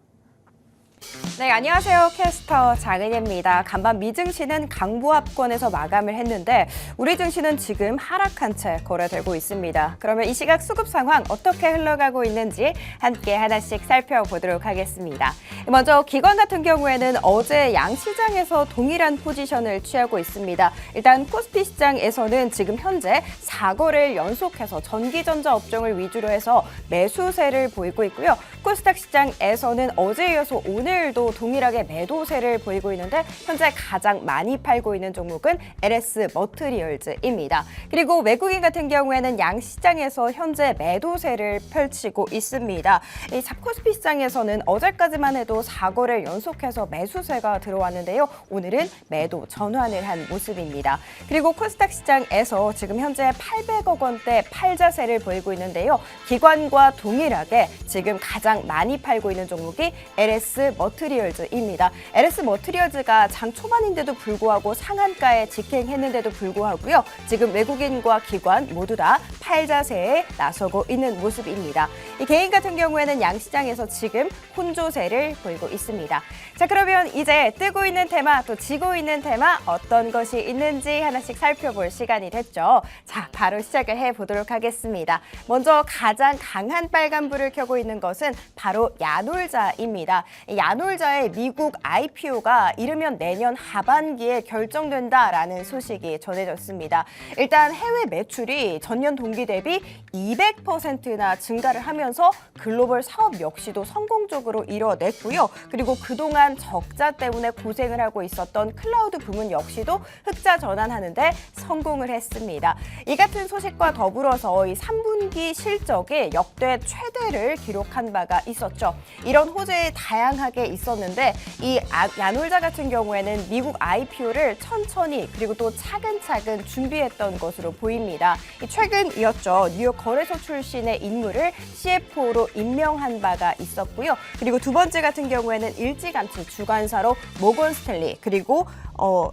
네, 안녕하세요. 캐스터 장은혜입니다. 간밤 미증시는 강보합권에서 마감을 했는데 우리 증시는 지금 하락한 채 거래되고 있습니다. 그러면 이 시각 수급 상황 어떻게 흘러가고 있는지 함께 하나씩 살펴보도록 하겠습니다. 먼저 기관 같은 경우에는 어제 양시장에서 동일한 포지션을 취하고 있습니다. 일단 코스피 시장에서는 지금 현재 4거래일 연속해서 전기전자 업종을 위주로 해서 매수세를 보이고 있고요. 코스닥 시장에서는 어제에 이어서 오늘도 동일하게 매도세를 보이고 있는데 현재 가장 많이 팔고 있는 종목은 LS 머티리얼즈입니다. 그리고 외국인 같은 경우에는 양시장에서 현재 매도세를 펼치고 있습니다. 이 코스피 시장에서는 어제까지만 해도 4거래일 연속해서 매수세가 들어왔는데요. 오늘은 매도 전환을 한 모습입니다. 그리고 코스닥 시장에서 지금 현재 800억 원대 팔자세를 보이고 있는데요. 기관과 동일하게 지금 가장 많이 팔고 있는 종목이 LS 머티리얼즈입니다. LS 머티리얼즈가 장 초반인데도 불구하고 상한가에 직행했는데도 불구하고요. 지금 외국인과 기관 모두 다 팔자세에 나서고 있는 모습입니다. 이 개인 같은 경우에는 양시장에서 지금 혼조세를 보이고 있습니다. 자, 그러면 이제 뜨고 있는 테마 또 지고 있는 테마 어떤 것이 있는지 하나씩 살펴볼 시간이 됐죠. 자, 바로 시작을 해보도록 하겠습니다. 먼저 가장 강한 빨간불을 켜고 있는 것은 바로 야놀자입니다. 야놀자의 미국 IPO가 이르면 내년 하반기에 결정된다라는 소식이 전해졌습니다. 일단 해외 매출이 전년 동기 대비 200%나 증가를 하면서 글로벌 사업 역시도 성공적으로 이뤄냈고요. 그리고 그동안 적자 때문에 고생을 하고 있었던 클라우드 부문 역시도 흑자 전환하는데 성공을 했습니다. 이 같은 소식과 더불어서 이 3분기 실적에 역대 최대를 기록한 바가 있었죠. 이런 호재에 다양하게 있었는데 이 야놀자 같은 경우에는 미국 IPO를 천천히 그리고 또 차근차근 준비했던 것으로 보입니다. 최근이었죠. 뉴욕 거래소 출신의 인물을 CFO로 임명한 바가 있었고요. 그리고 두 번째 같은 경우에는 일찌감치 주관사로 모건 스탠리 그리고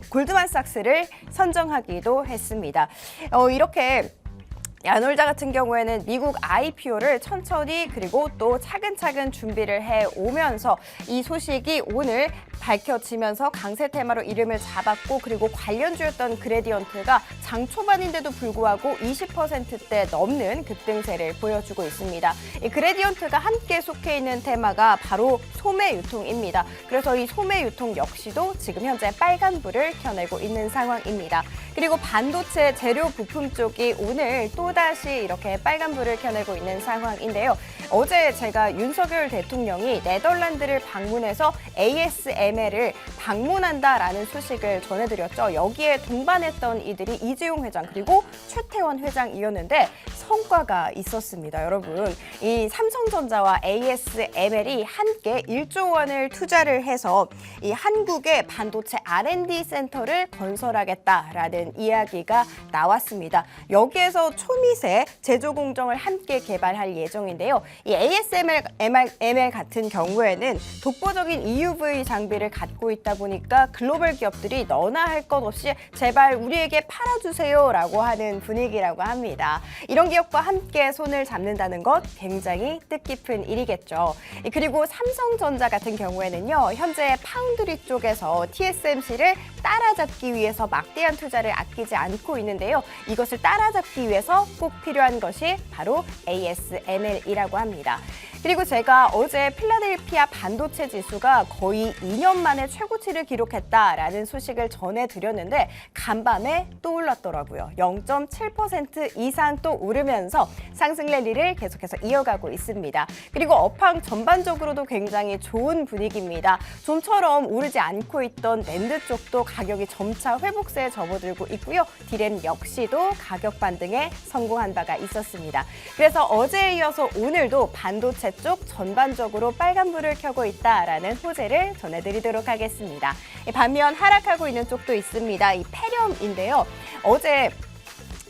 골드만삭스를 선정하기도 했습니다. 이렇게 야놀자 같은 경우에는 미국 IPO를 천천히 그리고 또 차근차근 준비를 해오면서 이 소식이 오늘 밝혀지면서 강세 테마로 이름을 잡았고 그리고 관련주였던 그레디언트가 장 초반인데도 불구하고 20%대 넘는 급등세를 보여주고 있습니다. 이 그레디언트가 함께 속해 있는 테마가 바로 소매 유통입니다. 그래서 이 소매 유통 역시도 지금 현재 빨간불을 켜내고 있는 상황입니다. 그리고 반도체 재료 부품 쪽이 오늘 또다시 이렇게 빨간불을 켜내고 있는 상황인데요. 어제 제가 윤석열 대통령이 네덜란드를 방문해서 ASML을 방문한다라는 소식을 전해드렸죠. 여기에 동반했던 이들이 이재용 회장 그리고 최태원 회장이었는데 성과가 있었습니다. 여러분, 이 삼성전자와 ASML이 함께 1조 원을 투자를 해서 이 한국의 반도체 R&D 센터를 건설하겠다라는 이야기가 나왔습니다. 여기에서 초미세 제조 공정을 함께 개발할 예정인데요. 이 ASML 같은 경우에는 독보적인 EUV 장비를 갖고 있다 보니까 글로벌 기업들이 너나 할 것 없이 제발 우리에게 팔아주세요 라고 하는 분위기라고 합니다. 이런 기업과 함께 손을 잡는다는 것 굉장히 뜻깊은 일이겠죠. 그리고 삼성전자 같은 경우에는요, 현재 파운드리 쪽에서 TSMC를 따라잡기 위해서 막대한 투자를 아끼지 않고 있는데요. 이것을 따라잡기 위해서 꼭 필요한 것이 바로 ASML이라고 합니다. 그리고 제가 어제 필라델피아 반도체 지수가 거의 2년 만에 최고치를 기록했다라는 소식을 전해드렸는데 간밤에 또 올랐더라고요. 0.7% 이상 또 오르면서 상승 랠리를 계속해서 이어가고 있습니다. 그리고 업황 전반적으로도 굉장히 좋은 분위기입니다. 좀처럼 오르지 않고 있던 낸드 쪽도 가격이 점차 회복세에 접어들고 있고요. 디램 역시도 가격 반등에 성공한 바가 있었습니다. 그래서 어제에 이어서 오늘도 반도체 쪽 전반적으로 빨간불을 켜고 있다라는 호재를 전해드리도록 하겠습니다. 반면 하락하고 있는 쪽도 있습니다. 이 페렴인데요. 어제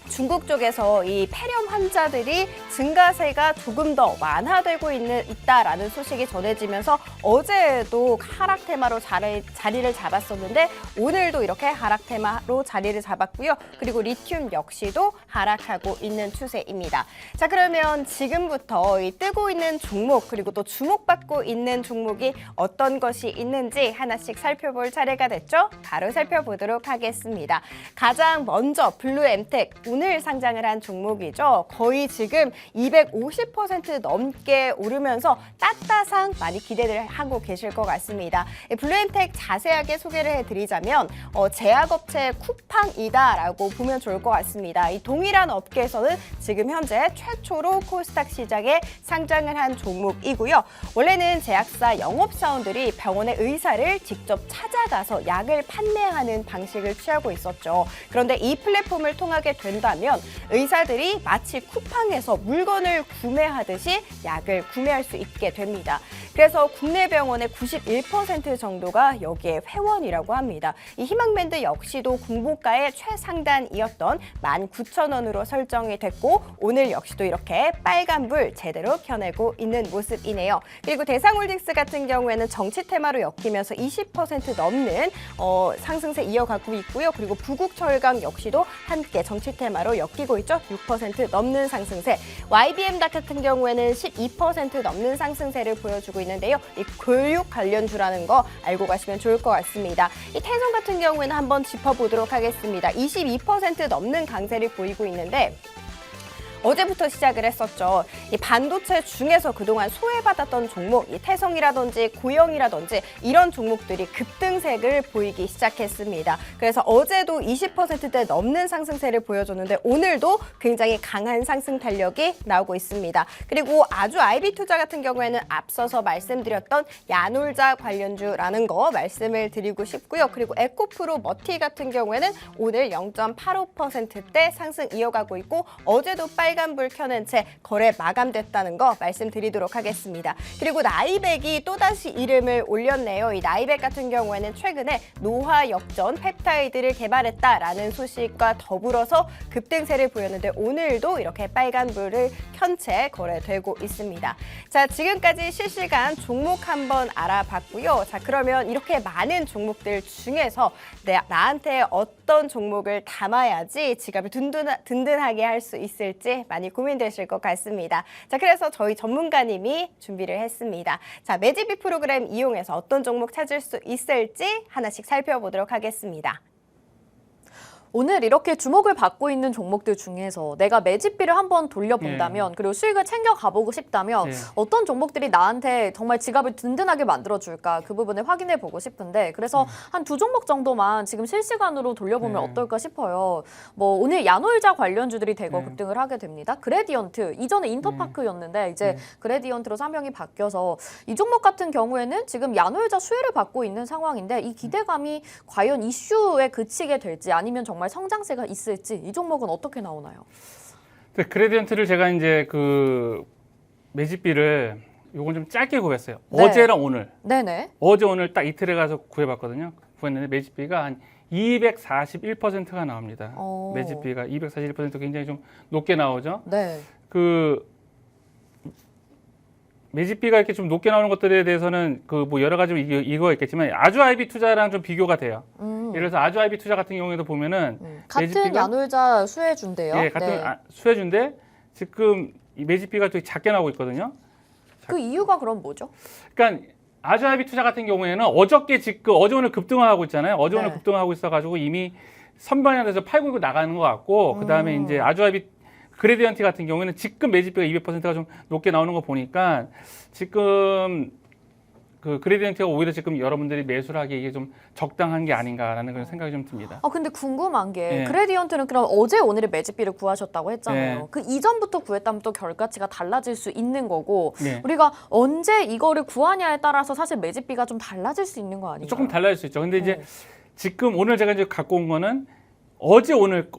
중국 쪽에서 이 폐렴 환자들이 증가세가 조금 더 완화되고 있다라는 소식이 전해지면서 어제도 하락 테마로 자리를 잡았었는데 오늘도 이렇게 하락 테마로 자리를 잡았고요. 그리고 리튬 역시도 하락하고 있는 추세입니다. 자, 그러면 지금부터 이 뜨고 있는 종목 그리고 또 주목받고 있는 종목이 어떤 것이 있는지 하나씩 살펴볼 차례가 됐죠? 바로 살펴보도록 하겠습니다. 가장 먼저 블루엠텍 오늘 상장을 한 종목이죠. 거의 지금 250% 넘게 오르면서 따따상 많이 기대를 하고 계실 것 같습니다. 블루엠텍 자세하게 소개를 해드리자면 제약업체 쿠팡이다라고 보면 좋을 것 같습니다. 이 동일한 업계에서는 지금 현재 최초로 코스닥 시장에 상장을 한 종목이고요. 원래는 제약사 영업사원들이 병원의 의사를 직접 찾아가서 약을 판매하는 방식을 취하고 있었죠. 그런데 이 플랫폼을 통하게 된다면 의사들이 마치 쿠팡에서 물건을 구매하듯이 약을 구매할 수 있게 됩니다. 그래서 국내 병원의 91% 정도가 여기에 회원이라고 합니다. 이 희망밴드 역시도 공보가의 최상단이었던 19,000원으로 설정이 됐고 오늘 역시도 이렇게 빨간불 제대로 켜내고 있는 모습이네요. 그리고 대상홀딩스 같은 경우에는 정치 테마로 엮이면서 20% 넘는 상승세 이어가고 있고요. 그리고 부국철강 역시도 함께 정치 테마로 엮이고 있죠. 6% 넘는 상승세. YBM 같은 경우에는 12% 넘는 상승세를 보여주고 있는데요. 이 교육 관련주라는 거 알고 가시면 좋을 것 같습니다. 이 태성 같은 경우에는 한번 짚어보도록 하겠습니다. 22% 넘는 강세를 보이고 있는데 어제부터 시작을 했었죠. 이 반도체 중에서 그동안 소외받았던 종목, 이 태성이라든지 고영이라든지 이런 종목들이 급등세를 보이기 시작했습니다. 그래서 어제도 20%대 넘는 상승세를 보여줬는데 오늘도 굉장히 강한 상승 탄력이 나오고 있습니다. 그리고 아주 IB투자 같은 경우에는 앞서서 말씀드렸던 야놀자 관련주라는 거 말씀을 드리고 싶고요. 그리고 에코프로 머티 같은 경우에는 오늘 0.85%대 상승 이어가고 있고 어제도 빨간불 켜낸 채 거래 마감됐다는 거 말씀드리도록 하겠습니다. 그리고 나이백이 또다시 이름을 올렸네요. 이 나이백 같은 경우에는 최근에 노화 역전 펩타이드를 개발했다라는 소식과 더불어서 급등세를 보였는데 오늘도 이렇게 빨간불을 켠 채 거래되고 있습니다. 자, 지금까지 실시간 종목 한번 알아봤고요. 자, 그러면 이렇게 많은 종목들 중에서 나한테 어떤 종목을 담아야지 지갑을 든든하게 할 수 있을지 많이 고민되실 것 같습니다. 자, 그래서 저희 전문가님이 준비를 했습니다. 자, 매집비 프로그램 이용해서 어떤 종목 찾을 수 있을지 하나씩 살펴보도록 하겠습니다. 오늘 이렇게 주목을 받고 있는 종목들 중에서 내가 매집비를 한번 돌려본다면 그리고 수익을 챙겨 가보고 싶다면 어떤 종목들이 나한테 정말 지갑을 든든하게 만들어줄까 그 부분을 확인해 보고 싶은데 그래서 한 두 종목 정도만 지금 실시간으로 돌려보면 어떨까 싶어요. 뭐 오늘 야놀자 관련주들이 대거 급등을 하게 됩니다. 그래디언트, 이전에 인터파크였는데 이제 그래디언트로 사명이 바뀌어서 이 종목 같은 경우에는 지금 야놀자 수혜를 받고 있는 상황인데 이 기대감이 과연 이슈에 그치게 될지 아니면 정말 성장세가 있을지 이 종목은 어떻게 나오나요? 네, 그래디언트를 제가 이제 그 매집비를 요건 좀 짧게 구했어요. 네. 어제랑 오늘. 네네. 어제 오늘 딱 이틀에 가서 구해봤거든요. 구했는데 매집비가 한 241%가 나옵니다. 매집비가 241% 굉장히 좀 높게 나오죠. 네. 그 매집비가 이렇게 좀 높게 나오는 것들에 대해서는 그 뭐 여러 가지 이거 있겠지만 아주 IB 투자랑 좀 비교가 돼요. 예를 들어서 아주 IB 투자 같은 경우에도 보면은 같은 야놀자 수혜주인데요. 예, 같은 수혜주인데 지금 이 매집비가 되게 작게 나오고 있거든요. 그 이유가 그럼 뭐죠? 그러니까 아주 IB 투자 같은 경우에는 어저께 지금 어제 오늘 급등하고 있잖아요. 어제 오늘 급등하고 있어가지고 이미 선반영돼서 팔고 있고 나가는 것 같고 그 다음에 이제 아주 IB 그래디언트 같은 경우에는 지금 매집비가 200%가 좀 높게 나오는 거 보니까 지금 그 그래디언트가 오히려 지금 여러분들이 매수를 하기에 이게 좀 적당한 게 아닌가라는 그런 생각이 좀 듭니다. 근데 궁금한 게 그래디언트는 그럼 어제 오늘의 매집비를 구하셨다고 했잖아요. 그 이전부터 구했다면 또 결과치가 달라질 수 있는 거고 우리가 언제 이거를 구하냐에 따라서 사실 매집비가 좀 달라질 수 있는 거 아닌가요? 조금 달라질 수 있죠. 근데 이제 지금 오늘 제가 이제 갖고 온 거는 어제 오늘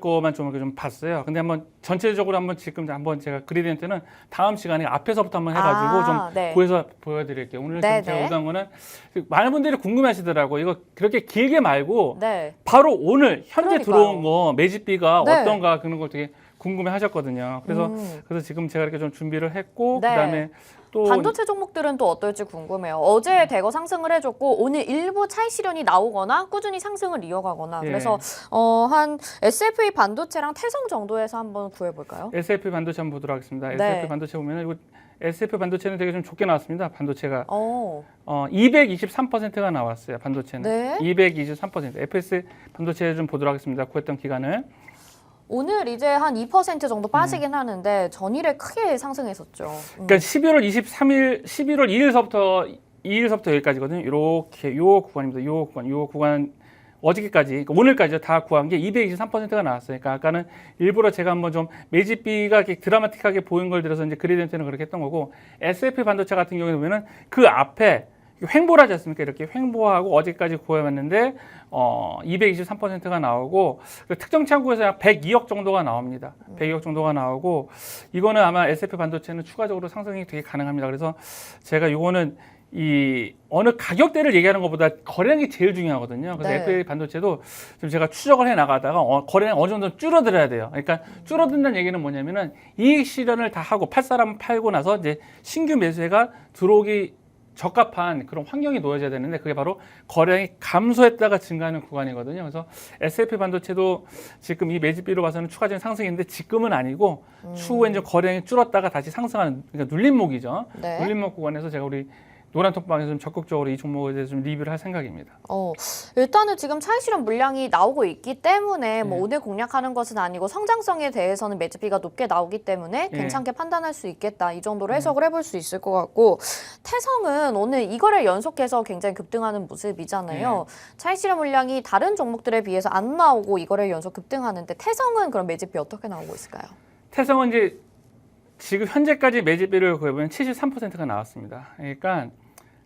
거만 좀 봤어요. 근데 한번 전체적으로 한번 지금 한번 제가 그래디언트는 다음 시간에 앞에서부터 한번 해가지고 좀 구해서 보여드릴게요. 오늘 지금 제가 오던 거는 많은 분들이 궁금해하시더라고요. 이거 그렇게 길게 말고 바로 오늘 현재 들어온 거 매집비가 어떤가 그런 걸 되게 궁금해하셨거든요. 그래서 지금 제가 이렇게 좀 준비를 했고 그다음에 또 반도체 종목들은 또 어떨지 궁금해요. 어제 대거 상승을 해줬고 오늘 일부 차익 실현이 나오거나 꾸준히 상승을 이어가거나 그래서 한 SFA 반도체랑 태성 정도에서 한번 구해볼까요? SFA 반도체 한번 보도록 하겠습니다. SFA 반도체 보면은 이거 SFA 반도체는 되게 좀 좋게 나왔습니다. 반도체가 223%가 나왔어요. 반도체는 223%. FS 반도체 좀 보도록 하겠습니다. 구했던 기간을. 오늘 이제 한 2% 정도 빠지긴 하는데 전일에 크게 상승했었죠. 그러니까 11월 2일서부터 여기까지거든요. 이렇게 요 구간입니다. 요 구간 어저께까지 그러니까 오늘까지 다 구한 게 223%가 나왔어요. 그러니까 아까는 일부러 제가 한번 좀 매집비가 이렇게 드라마틱하게 보인 걸 들어서 이제 그래디언트는 그렇게 했던 거고 SF 반도체 같은 경우에 보면은 그 앞에 횡보를 하지 않습니까? 이렇게 횡보하고 어제까지 보여봤는데 223%가 나오고 특정 창구에서 약 102억 정도가 나옵니다. 102억 정도가 나오고 이거는 아마 S&P 반도체는 추가적으로 상승이 되게 가능합니다. 그래서 제가 이거는 이 어느 가격대를 얘기하는 것보다 거래량이 제일 중요하거든요. 그래서 네. S&P 반도체도 지금 제가 추적을 해 나가다가 거래량 어느 정도 줄어들어야 돼요. 그러니까 줄어든다는 얘기는 뭐냐면은 이익 실현을 다 하고 팔 사람 팔고 나서 이제 신규 매수세가 들어오기 적합한 그런 환경이 놓여져야 되는데 그게 바로 거래량이 감소했다가 증가하는 구간이거든요. 그래서 S&P 반도체도 지금 이 매집비로 봐서는 추가적인 상승인데 지금은 아니고 추후에 이제 거래량이 줄었다가 다시 상승하는 그러니까 눌림목이죠. 네. 눌림목 구간에서 제가 우리 노란톡방에서 좀 적극적으로 이 종목에 대해서 좀 리뷰를 할 생각입니다. 일단은 지금 차익 실현 물량이 나오고 있기 때문에 뭐 네. 오늘 공략하는 것은 아니고 성장성에 대해서는 매집비가 높게 나오기 때문에 네. 괜찮게 판단할 수 있겠다. 이 정도로 해석을 해볼 수 있을 것 같고 태성은 오늘 이거를 연속해서 굉장히 급등하는 모습이잖아요. 차익 실현 물량이 다른 종목들에 비해서 안 나오고 이거를 연속 급등하는데 태성은 그럼 매집비 어떻게 나오고 있을까요? 태성은 이제 지금 현재까지 매집비를 구해보면 73%가 나왔습니다. 그러니까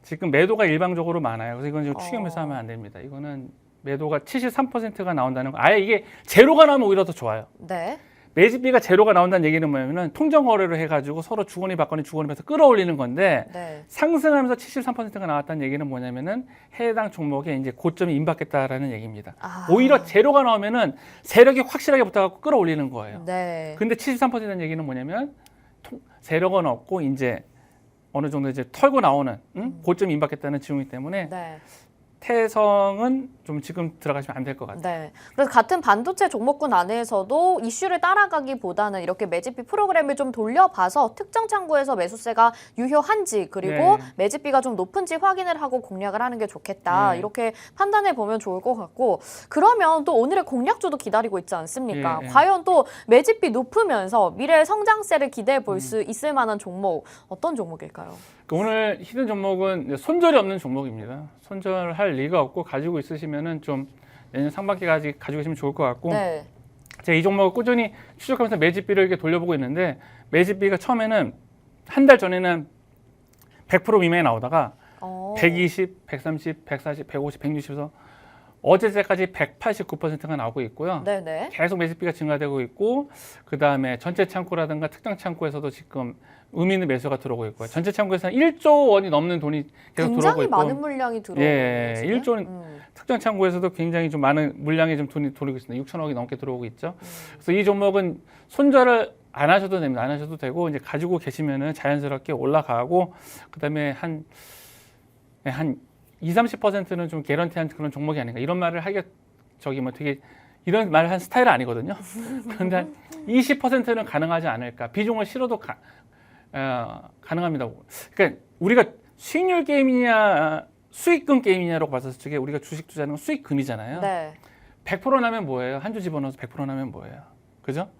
지금 매도가 일방적으로 많아요. 그래서 이건 지금 추격 매수하면 안 됩니다. 이거는 매도가 73%가 나온다는 거. 아예 이게 제로가 나오면 오히려 더 좋아요. 네. 매집비가 제로가 나온다는 얘기는 뭐냐면은 통정 거래를 해가지고 서로 주거니 받거니 해서 끌어올리는 건데 네. 상승하면서 73%가 나왔다는 얘기는 뭐냐면은 해당 종목에 이제 고점이 임박했다라는 얘기입니다. 오히려 제로가 나오면은 세력이 확실하게 붙어갖고 끌어올리는 거예요. 네. 근데 73%라는 얘기는 뭐냐면 세력은 없고 이제 어느 정도 이제 털고 나오는 고점이 임박했다는 징후이기 때문에 네. 태성은 좀 지금 들어가시면 안 될 것 같아요. 네. 그래서 같은 반도체 종목군 안에서도 이슈를 따라가기보다는 이렇게 매집비 프로그램을 좀 돌려봐서 특정 창구에서 매수세가 유효한지 그리고 네. 매집비가 좀 높은지 확인을 하고 공략을 하는 게 좋겠다. 네. 이렇게 판단해 보면 좋을 것 같고 그러면 또 오늘의 공략주도 기다리고 있지 않습니까? 예, 예. 과연 또 매집비 높으면서 미래의 성장세를 기대해 볼 수 있을 만한 종목 어떤 종목일까요? 오늘 히든 종목은 손절이 없는 종목입니다. 손절할 리가 없고 가지고 있으시면은 좀 내년 상반기까지 가지고 계시면 좋을 것 같고 네. 제가 이 종목을 꾸준히 추적하면서 매집비를 이렇게 돌려보고 있는데 매집비가 처음에는 한 달 전에는 100% 미만이 나오다가 120, 130, 140, 150, 160에서 어제까지 189%가 나오고 있고요. 네네. 계속 매집비가 증가되고 있고 그 다음에 전체 창구라든가 특정 창구에서도 지금 의미 있는 매수가 들어오고 있고요. 전체 창구에서는 1조 원이 넘는 돈이 계속 들어오고 굉장히 있고 많은 물량이 들어오고 예, 있거든요. 1조 특정 창구에서도 굉장히 좀 많은 물량의 좀 돈이 들어오고 있습니다. 6천억이 넘게 들어오고 있죠. 그래서 이 종목은 손절을 안 하셔도 됩니다. 안 하셔도 되고 이제 가지고 계시면은 자연스럽게 올라가고 그다음에 한 20-30%는 좀 개런티한 그런 종목이 아닌가 이런 말을 하기가 뭐 되게 이런 말을 한 스타일은 아니거든요. 그런데 한 20%는 가능하지 않을까. 비중을 실어도 가능합니다. 그러니까 우리가 수익률 게임이냐 수익금 게임이냐라고 봤을 적에 우리가 주식 투자하는 건 수익금이잖아요. 네. 100% 나면 뭐예요? 한 주 집어넣어서 100% 나면 뭐예요? 그죠?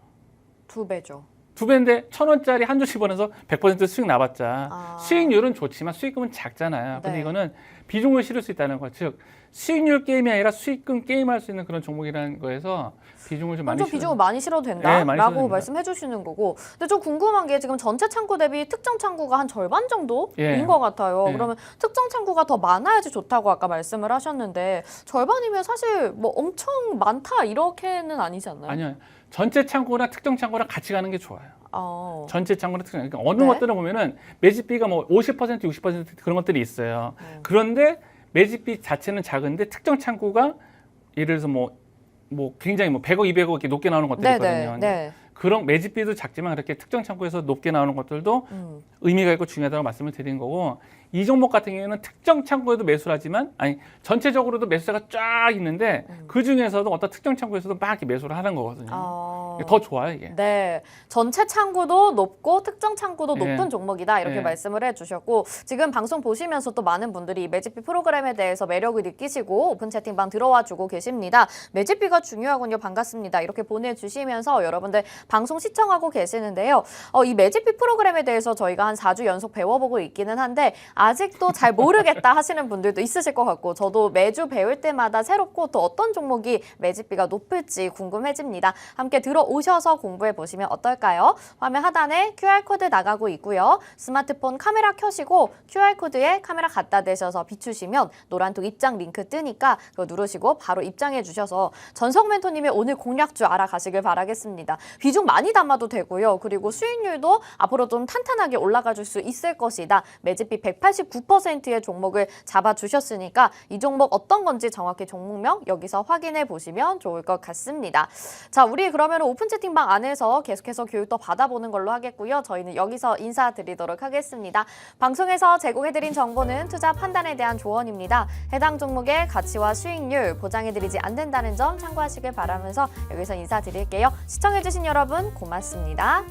2배죠. 2배인데 1,000원짜리 한 주 집어넣어서 100% 수익 나봤자 수익률은 좋지만 수익금은 작잖아요. 근데 네. 이거는 비중을 실을 수 있다는 거. 즉 수익률 게임이 아니라 수익금 게임할 수 있는 그런 종목이라는 거에서 비중을 좀 많이 먼저 비중을 많이 실어도 네, 많이 실어도 된다라고 됩니다. 말씀해 주시는 거고. 근데 좀 궁금한 게 지금 전체 창구 대비 특정 창구가 한 절반 정도인 예. 것 같아요. 예. 그러면 특정 창구가 더 많아야지 좋다고 아까 말씀을 하셨는데 절반이면 사실 뭐 엄청 많다 이렇게는 아니지 않나요? 아니요. 전체 창구나 특정 창구랑 같이 가는 게 좋아요. 전체 창구나 특정 그러니까 어느 네. 것들은 보면은 매집비가 뭐 50%, 60% 그런 것들이 있어요. 그런데 매집비 자체는 작은데 특정 창구가 예를 들어서 뭐 굉장히 100억, 200억 이렇게 높게 나오는 것들이 있거든요. 네. 그런 매집비도 작지만 그렇게 특정 창구에서 높게 나오는 것들도 의미가 있고 중요하다고 말씀을 드린 거고 이 종목 같은 경우에는 특정 창구에도 매수를 하지만 전체적으로도 매수세가 쫙 있는데 그 중에서도 어떤 특정 창구에서도 막 이렇게 매수를 하는 거거든요. 더 좋아요 이게. 네, 전체 창구도 높고 특정 창구도 예. 높은 종목이다 이렇게 예. 말씀을 해주셨고 지금 방송 보시면서 또 많은 분들이 매집비 프로그램에 대해서 매력을 느끼시고 오픈 채팅방 들어와주고 계십니다. 매집비가 중요하군요. 반갑습니다. 이렇게 보내주시면서 여러분들 방송 시청하고 계시는데요. 이 매집비 프로그램에 대해서 저희가 한 4주 연속 배워보고 있기는 한데 아직도 잘 모르겠다 하시는 분들도 있으실 것 같고 저도 매주 배울 때마다 새롭고 또 어떤 종목이 매집비가 높을지 궁금해집니다. 함께 들어오시죠. 오셔서 공부해 보시면 어떨까요? 화면 하단에 QR코드 나가고 있고요. 스마트폰 카메라 켜시고 QR코드에 카메라 갖다 대셔서 비추시면 노란톡 입장 링크 뜨니까 그거 누르시고 바로 입장해 주셔서 전석 멘토님의 오늘 공략주 알아가시길 바라겠습니다. 비중 많이 담아도 되고요. 그리고 수익률도 앞으로 좀 탄탄하게 올라가 줄 수 있을 것이다. 매집비 189%의 종목을 잡아주셨으니까 이 종목 어떤 건지 정확히 종목명 여기서 확인해 보시면 좋을 것 같습니다. 자, 우리 그러면 오픈 채팅방 안에서 계속해서 교육도 받아보는 걸로 하겠고요. 저희는 여기서 인사드리도록 하겠습니다. 방송에서 제공해드린 정보는 투자 판단에 대한 조언입니다. 해당 종목의 가치와 수익률 보장해드리지 않는다는 점 참고하시길 바라면서 여기서 인사드릴게요. 시청해주신 여러분 고맙습니다.